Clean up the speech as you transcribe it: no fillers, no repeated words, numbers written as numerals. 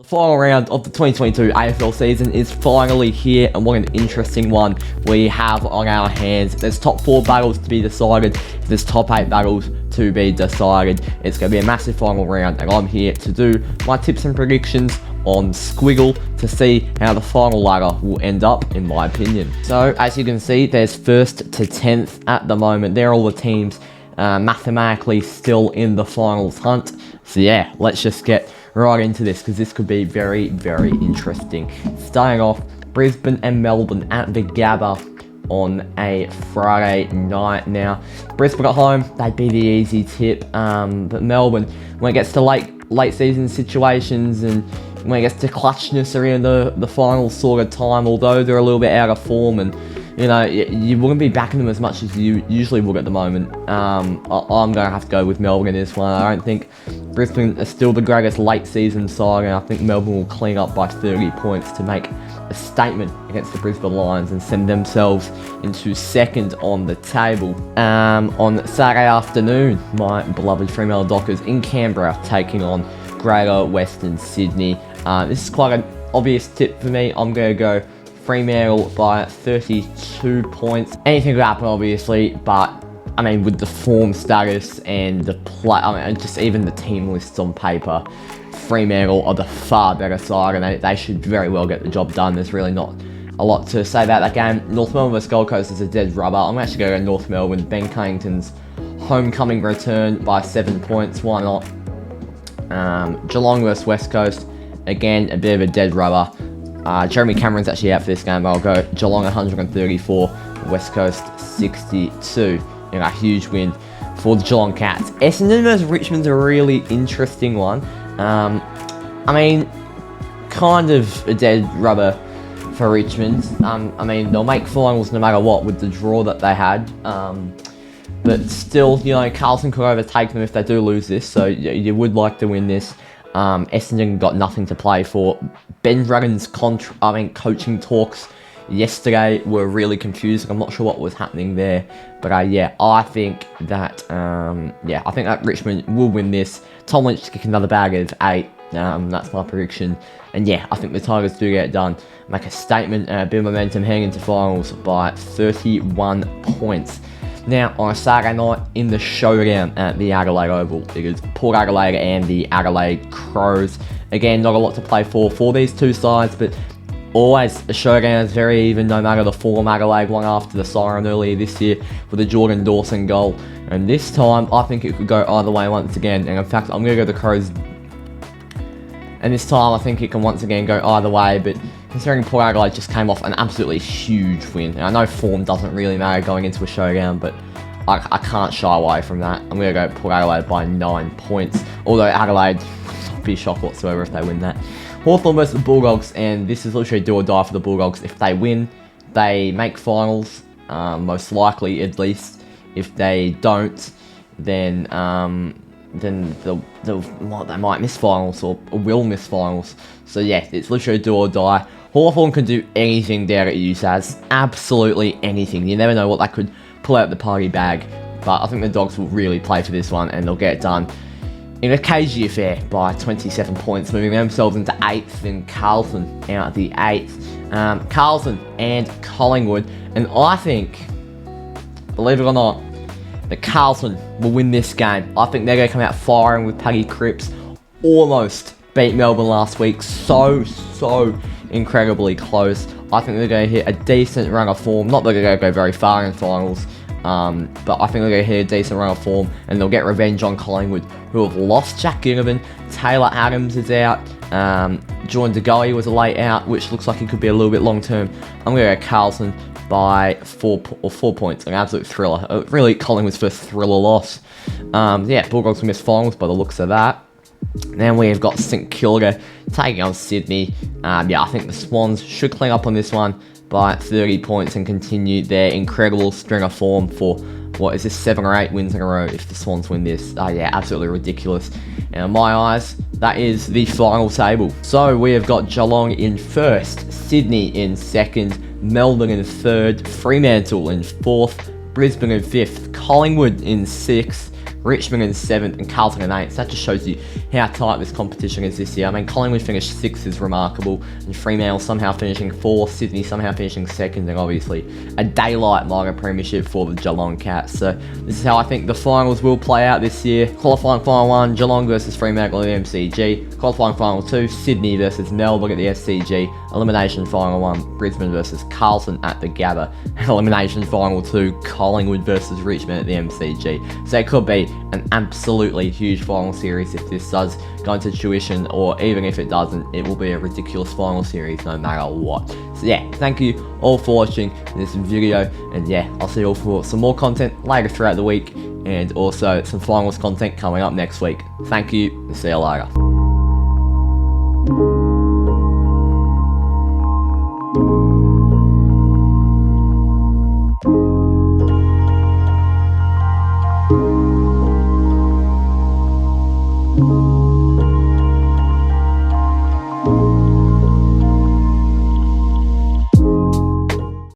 The final round of the 2022 AFL season is finally here, and what an interesting one we have on our hands. There's top 4 battles to be decided, there's top 8 battles to be decided. It's going to be a massive final round, and I'm here to do my tips and predictions on Squiggle to see how the final ladder will end up, in my opinion. So, as you can see, there's 1st to 10th at the moment. They're all the teams mathematically still in the finals hunt. So yeah, let's just get right into this, because this could be very, very interesting. Starting off, Brisbane and Melbourne at the Gabba on a Friday night. Now, Brisbane at home, they'd be the easy tip, but Melbourne, when it gets to late season situations and when it gets to clutchness around the final sort of time, although they're a little bit out of form and you know, you wouldn't be backing them as much as you usually would at the moment. I'm going to have to go with Melbourne in this one. I don't think Brisbane is still the greatest late season side, and I think Melbourne will clean up by 30 points to make a statement against the Brisbane Lions and send themselves into 2nd on the table. On Saturday afternoon, my beloved Fremantle Dockers in Canberra taking on Greater Western Sydney. This is quite an obvious tip for me. I'm going to go Fremantle by 32 points. Anything could happen, obviously, but I mean, with the form status and the play, I mean, just even the team lists on paper, Fremantle are the far better side, and they should very well get the job done. There's really not a lot to say about that game. North Melbourne vs Gold Coast is a dead rubber. I'm actually going to go North Melbourne. Ben Cunnington's homecoming return by 7 points. Why not? Geelong vs West Coast, again, a bit of a dead rubber. Jeremy Cameron's actually out for this game, but I'll go Geelong 134, West Coast 62. You know, a huge win for the Geelong Cats. Essendon vs Richmond's a really interesting one. I mean, kind of a dead rubber for Richmond. I mean, they'll make finals no matter what with the draw that they had. But still, you know, Carlton could overtake them if they do lose this, so you would like to win this. Essendon got nothing to play for. Ben Duggan's coaching talks yesterday were really confusing. I'm not sure what was happening there, but yeah, I think that Richmond will win this. Tom Lynch to kick another bag of 8. That's my prediction, and yeah, I think the Tigers do get it done, make a statement, and a bit of momentum heading into finals by 31 points. Now, on a Saturday night in the showdown at the Adelaide Oval, it is Port Adelaide and the Adelaide Crows. Again, not a lot to play for these two sides, but always a showdown is very even, no matter the form. Adelaide won after the siren earlier this year with a Jordan Dawson goal, and this time I think it could go either way once again, and in fact I'm going to go the Crows. And this time I think it can once again go either way, but considering Port Adelaide just came off an absolutely huge win, and I know form doesn't really matter going into a showdown, but I can't shy away from that. I'm going to go Port Adelaide by 9 points, although Adelaide would not be shocked whatsoever if they win that. Hawthorn versus the Bulldogs, and this is literally do or die for the Bulldogs. If they win, they make finals, most likely at least. If they don't, then they might miss finals or will miss finals. So yeah, it's literally do or die. Hawthorn can do anything there at UCATT, absolutely anything. You never know what they could pull out the party bag, but I think the Dogs will really play for this one, and they'll get it done in a cagey affair by 27 points, moving themselves into 8th, and Carlton out the 8th. Carlton and Collingwood, and I think, believe it or not, that Carlton will win this game. I think they're going to come out firing with Paddy Cripps. Almost beat Melbourne last week. So incredibly close. I think they're going to hit a decent run of form. Not that they're going to go very far in finals, but I think they're going to hit a decent run of form, and they'll get revenge on Collingwood, who have lost Jack Ginnivan. Taylor Adams is out. Jordan De Goey was a late out, which looks like it could be a little bit long term. I'm going to go Carlton by 4 points. An absolute thriller. Really, Collingwood's first thriller loss. Yeah, Bulldogs will miss finals by the looks of that. Then we have got St Kilda taking on Sydney. Yeah, I think the Swans should clean up on this one by 30 points and continue their incredible string of form for, what is this, 7 or 8 wins in a row if the Swans win this. Yeah, absolutely ridiculous. And in my eyes, that is the final table. So we have got Geelong in 1st, Sydney in 2nd, Melbourne in 3rd, Fremantle in 4th, Brisbane in 5th, Collingwood in 6th, Richmond in 7th, and Carlton in 8th. So that just shows you how tight this competition is this year. I mean, Collingwood finished 6th is remarkable, and Fremantle somehow finishing 4th, Sydney somehow finishing 2nd, and obviously a daylight minor premiership for the Geelong Cats. So this is how I think the finals will play out this year. Qualifying final 1, Geelong versus Fremantle at the MCG. Qualifying final 2, Sydney versus Melbourne at the SCG. Elimination final 1, Brisbane versus Carlton at the Gabba. Elimination final 2, Collingwood versus Richmond at the MCG. So it could be an absolutely huge final series if this does go into tuition, or even if it doesn't, it will be a ridiculous final series no matter what. So yeah, thank you all for watching this video, and yeah, I'll see you all for some more content later throughout the week, and also some finals content coming up next week. Thank you, and see you later.